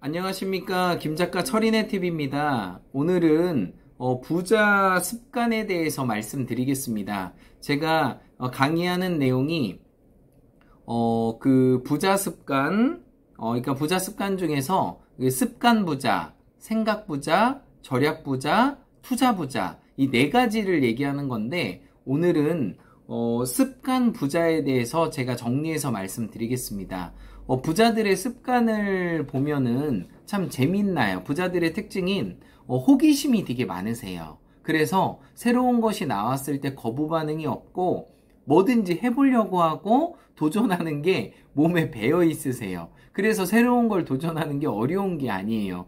안녕하십니까, 김작가 철인의 TV입니다. 오늘은 부자 습관에 대해서 말씀드리겠습니다. 제가 강의하는 내용이 그 부자 습관, 그러니까 부자 습관 중에서 습관 부자, 생각 부자, 절약 부자, 투자 부자, 이 네 가지를 얘기하는 건데, 오늘은 습관 부자에 대해서 제가 정리해서 말씀드리겠습니다. 부자들의 습관을 보면은 참 재밌나요? 부자들의 특징인 호기심이 되게 많으세요. 그래서 새로운 것이 나왔을 때 거부 반응이 없고 뭐든지 해보려고 하고 도전하는 게 몸에 배어 있으세요. 그래서 새로운 걸 도전하는 게 어려운 게 아니에요.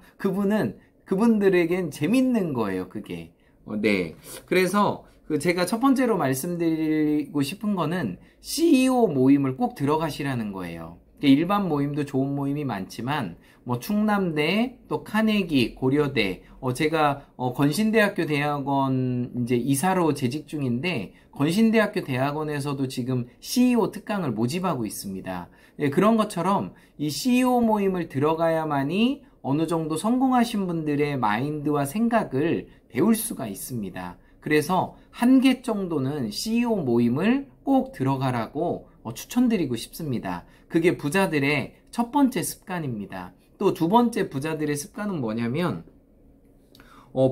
그분들에겐 재밌는 거예요, 그게. 네. 그래서 제가 첫 번째로 말씀드리고 싶은 거는 CEO 모임을 꼭 들어가시라는 거예요. 일반 모임도 좋은 모임이 많지만 뭐 충남대, 또 카네기, 고려대, 제가 건신대학교 대학원 이제 이사로 재직 중인데 건신대학교 대학원에서도 지금 CEO 특강을 모집하고 있습니다. 네, 그런 것처럼 이 CEO 모임을 들어가야만이 어느 정도 성공하신 분들의 마인드와 생각을 배울 수가 있습니다. 그래서 한 개 정도는 CEO 모임을 꼭 들어가라고 추천드리고 싶습니다. 그게 부자들의 첫 번째 습관입니다. 또 두 번째 부자들의 습관은 뭐냐면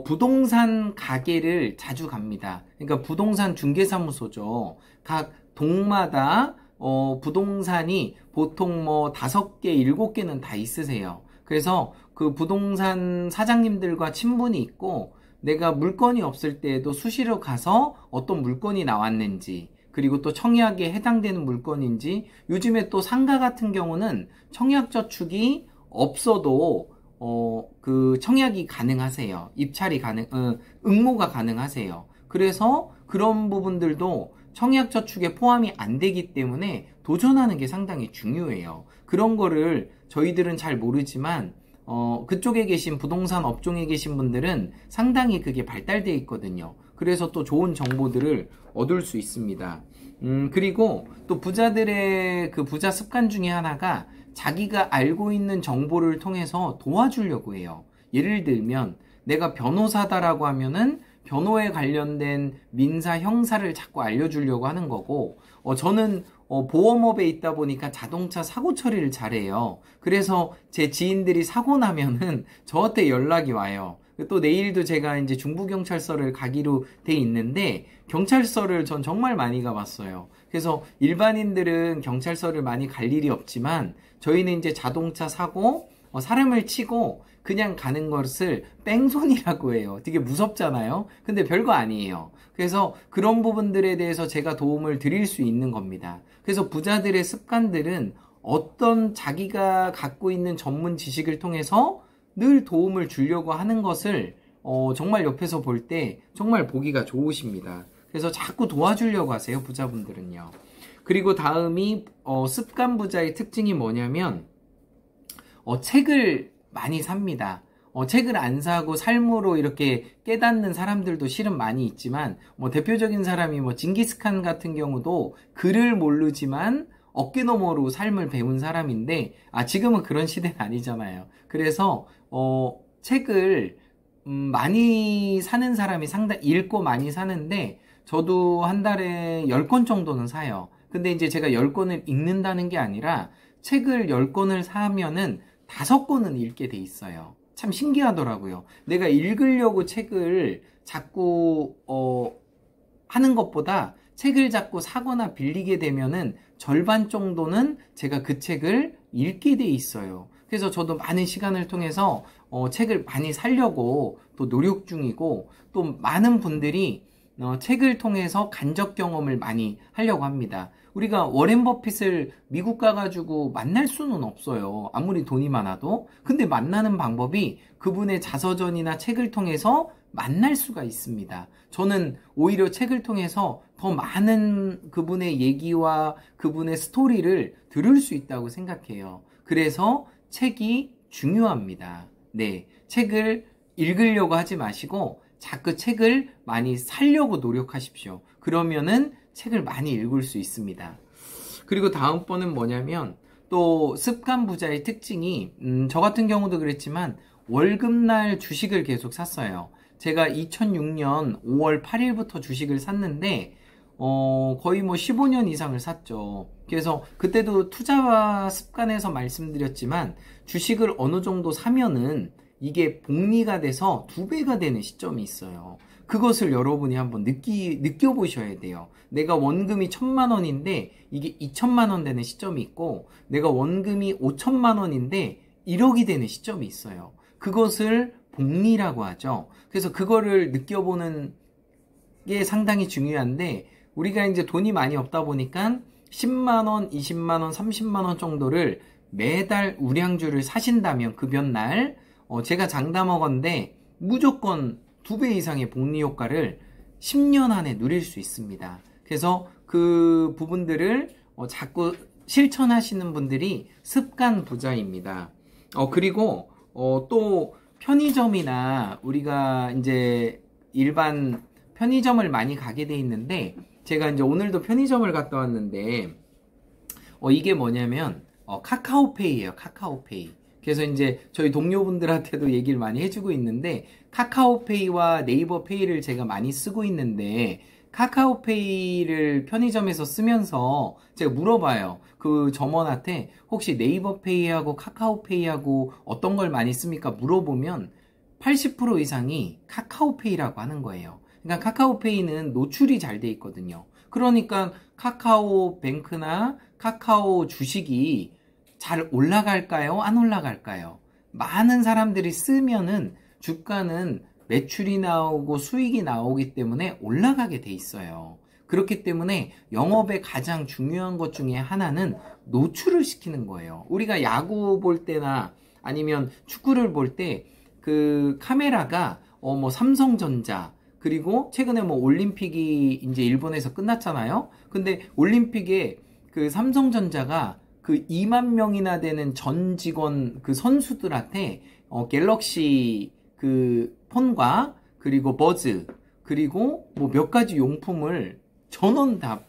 부동산 가게를 자주 갑니다. 그러니까 부동산 중개사무소죠. 각 동마다 부동산이 보통 뭐 5개, 7개는 다 있으세요. 그래서 그 부동산 사장님들과 친분이 있고 내가 물건이 없을 때에도 수시로 가서 어떤 물건이 나왔는지, 그리고 또 청약에 해당되는 물건인지, 요즘에 또 상가 같은 경우는 청약저축이 없어도 그 청약이 가능하세요. 입찰이 응모가 가능하세요. 그래서 그런 부분들도 청약저축에 포함이 안 되기 때문에 도전하는 게 상당히 중요해요. 그런 거를 저희들은 잘 모르지만 그쪽에 계신 부동산 업종에 계신 분들은 상당히 그게 발달되어 있거든요. 그래서 또 좋은 정보들을 얻을 수 있습니다. 그리고 또 부자들의 그 부자 습관 중에 하나가 자기가 알고 있는 정보를 통해서 도와주려고 해요. 예를 들면 내가 변호사다라고 하면은 변호에 관련된 민사 형사를 자꾸 알려주려고 하는 거고, 저는 보험업에 있다 보니까 자동차 사고 처리를 잘해요. 그래서 제 지인들이 사고 나면은 저한테 연락이 와요. 또 내일도 제가 이제 중부경찰서를 가기로 돼 있는데 경찰서를 전 정말 많이 가봤어요. 그래서 일반인들은 경찰서를 많이 갈 일이 없지만 저희는 이제 자동차 사고 사람을 치고 그냥 가는 것을 뺑소니라고 해요. 되게 무섭잖아요. 근데 별거 아니에요. 그래서 그런 부분들에 대해서 제가 도움을 드릴 수 있는 겁니다. 그래서 부자들의 습관들은 어떤 자기가 갖고 있는 전문 지식을 통해서 늘 도움을 주려고 하는 것을 정말 옆에서 볼 때 정말 보기가 좋으십니다. 그래서 자꾸 도와주려고 하세요, 부자분들은요. 그리고 다음이 습관 부자의 특징이 뭐냐면 책을 많이 삽니다. 책을 안 사고 삶으로 이렇게 깨닫는 사람들도 실은 많이 있지만 대표적인 사람이 징기스칸 같은 경우도 글을 모르지만 어깨너머로 삶을 배운 사람인데 지금은 그런 시대는 아니잖아요. 그래서 책을 많이 사는 사람이 상당히 읽고 많이 사는데 저도 한 달에 10권 정도는 사요. 근데 이제 제가 10권을 읽는다는 게 아니라 책을 10권을 사면은 5권은 읽게 돼 있어요. 참 신기하더라고요. 내가 읽으려고 책을 자꾸 하는 것보다 책을 자꾸 사거나 빌리게 되면은 절반 정도는 제가 그 책을 읽게 돼 있어요. 그래서 저도 많은 시간을 통해서 책을 많이 사려고 또 노력 중이고, 또 많은 분들이 책을 통해서 간접 경험을 많이 하려고 합니다. 우리가 워렌 버핏을 미국 가가지고 만날 수는 없어요. 아무리 돈이 많아도. 근데 만나는 방법이 그분의 자서전이나 책을 통해서 만날 수가 있습니다. 저는 오히려 책을 통해서 더 많은 그분의 얘기와 그분의 스토리를 들을 수 있다고 생각해요. 그래서 책이 중요합니다. 네, 책을 읽으려고 하지 마시고 자꾸 책을 많이 사려고 노력하십시오. 그러면은 책을 많이 읽을 수 있습니다. 그리고 다음번은 뭐냐면 또 습관 부자의 특징이 저 같은 경우도 그랬지만 월급날 주식을 계속 샀어요. 제가 2006년 5월 8일부터 주식을 샀는데 거의 뭐 15년 이상을 샀죠. 그래서 그때도 투자 습관에서 말씀드렸지만 주식을 어느 정도 사면은 이게 복리가 돼서 2배가 되는 시점이 있어요. 그것을 여러분이 한번 느껴보셔야 돼요. 내가 원금이 1,000만 원인데 이게 2,000만 원 되는 시점이 있고, 내가 원금이 5,000만 원인데 1억이 되는 시점이 있어요. 그것을 복리라고 하죠. 그래서 그거를 느껴보는 게 상당히 중요한데, 우리가 이제 돈이 많이 없다 보니까 10만 원, 20만 원, 30만 원 정도를 매달 우량주를 사신다면 급여날 제가 장담하건대 무조건 2배 이상의 복리 효과를 10년 안에 누릴 수 있습니다. 그래서 그 부분들을 자꾸 실천하시는 분들이 습관 부자입니다. 그리고 또 편의점이나 우리가 이제 일반 편의점을 많이 가게 돼 있는데, 제가 이제 오늘도 편의점을 갔다 왔는데 이게 뭐냐면 카카오페이예요. 카카오페이. 그래서 이제 저희 동료분들한테도 얘기를 많이 해주고 있는데, 카카오페이와 네이버페이를 제가 많이 쓰고 있는데, 카카오페이를 편의점에서 쓰면서 제가 물어봐요. 그 점원한테 혹시 네이버페이하고 카카오페이하고 어떤 걸 많이 씁니까? 물어보면 80% 이상이 카카오페이라고 하는 거예요. 그러니까 카카오페이는 노출이 잘 돼 있거든요. 그러니까 카카오뱅크나 카카오 주식이 잘 올라갈까요? 안 올라갈까요? 많은 사람들이 쓰면은 주가는 매출이 나오고 수익이 나오기 때문에 올라가게 돼 있어요. 그렇기 때문에 영업의 가장 중요한 것 중에 하나는 노출을 시키는 거예요. 우리가 야구 볼 때나 아니면 축구를 볼 때 그 카메라가 뭐 삼성전자, 그리고 최근에 뭐 올림픽이 이제 일본에서 끝났잖아요. 근데 올림픽에 그 삼성전자가 그 2만 명이나 되는 전 직원 그 선수들한테 갤럭시 그 폰과 그리고 버즈 그리고 뭐 몇 가지 용품을 전원 다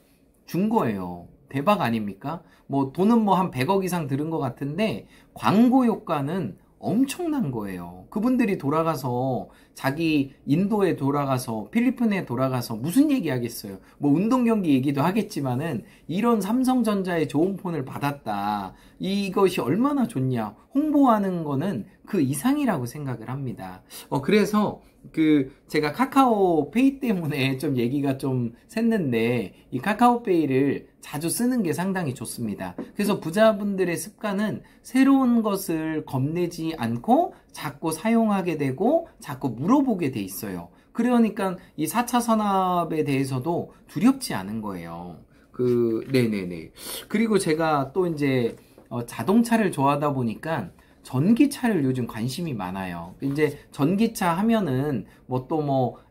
준 거예요. 대박 아닙니까? 뭐 돈은 뭐 한 100억 이상 들은 것 같은데 광고 효과는 엄청난 거예요. 그분들이 돌아가서 자기 인도에 돌아가서 필리핀에 돌아가서 무슨 얘기 하겠어요. 뭐 운동 경기 얘기도 하겠지만은 이런 삼성전자의 좋은 폰을 받았다, 이것이 얼마나 좋냐, 홍보하는 거는 그 이상이라고 생각을 합니다. 그래서 제가 카카오페이 때문에 좀 얘기가 좀 샜는데, 이 카카오페이를 자주 쓰는 게 상당히 좋습니다. 그래서 부자분들의 습관은 새로운 것을 겁내지 않고 자꾸 사용하게 되고 자꾸 물어보게 돼 있어요. 그러니까 이 4차 산업에 대해서도 두렵지 않은 거예요. 네네네. 그리고 제가 또 이제 자동차를 좋아하다 보니까 전기차를 요즘 관심이 많아요. 이제 전기차 하면은 뭐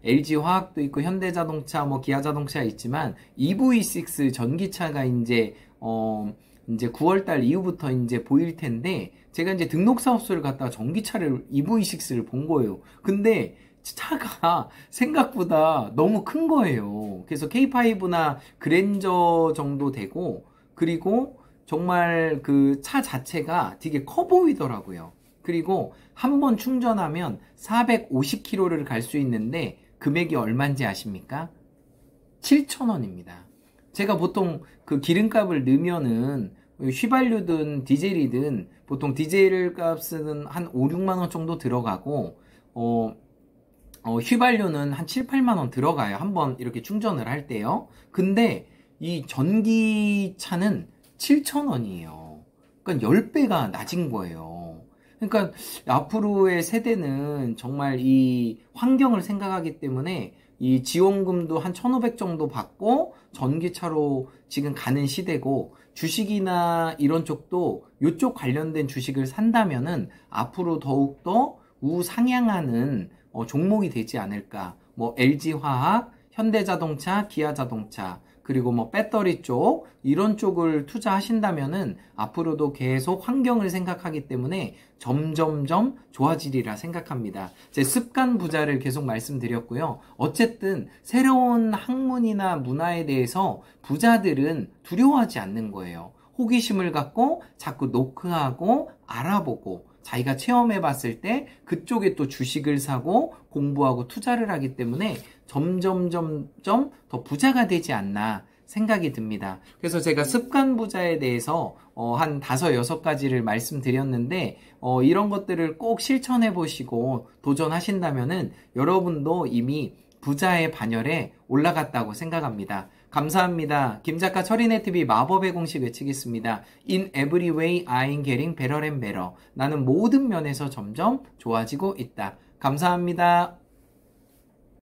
LG 화학도 있고 현대자동차, 뭐 기아자동차 있지만 EV6 전기차가 이제 9월달 이후부터 이제 보일 텐데, 제가 이제 등록 사업소를 갔다가 전기차를 EV6를 본 거예요. 근데 차가 생각보다 너무 큰 거예요. 그래서 K5나 그랜저 정도 되고, 그리고 정말 그 차 자체가 되게 커 보이더라고요. 그리고 한 번 충전하면 450km를 갈 수 있는데 금액이 얼마인지 아십니까? 7,000원입니다. 제가 보통 그 기름값을 넣으면은 휘발유든 디젤이든 보통 디젤 값은 한 5, 6만 원 정도 들어가고 휘발유는 한 7, 8만 원 들어가요. 한번 이렇게 충전을 할 때요. 근데 이 전기차는 7,000원이에요. 그러니까 10배가 낮은 거예요. 그러니까 앞으로의 세대는 정말 이 환경을 생각하기 때문에 이 지원금도 한 1,500 정도 받고 전기차로 지금 가는 시대고, 주식이나 이런 쪽도 이쪽 관련된 주식을 산다면은 앞으로 더욱더 우상향하는 종목이 되지 않을까. 뭐 LG화학, 현대자동차, 기아자동차, 그리고 뭐 배터리 쪽, 이런 쪽을 투자하신다면은 앞으로도 계속 환경을 생각하기 때문에 점점점 좋아지리라 생각합니다. 제 습관 부자를 계속 말씀드렸고요. 어쨌든 새로운 학문이나 문화에 대해서 부자들은 두려워하지 않는 거예요. 호기심을 갖고 자꾸 노크하고 알아보고 자기가 체험해 봤을 때 그쪽에 또 주식을 사고 공부하고 투자를 하기 때문에 점점 더 부자가 되지 않나 생각이 듭니다. 그래서 제가 습관 부자에 대해서 한 5-6가지를 말씀드렸는데 이런 것들을 꼭 실천해 보시고 도전하신다면은 여러분도 이미 부자의 반열에 올라갔다고 생각합니다. 감사합니다. 김작가 철인의TV 마법의 공식 외치겠습니다. In every way I'm getting better and better. 나는 모든 면에서 점점 좋아지고 있다. 감사합니다.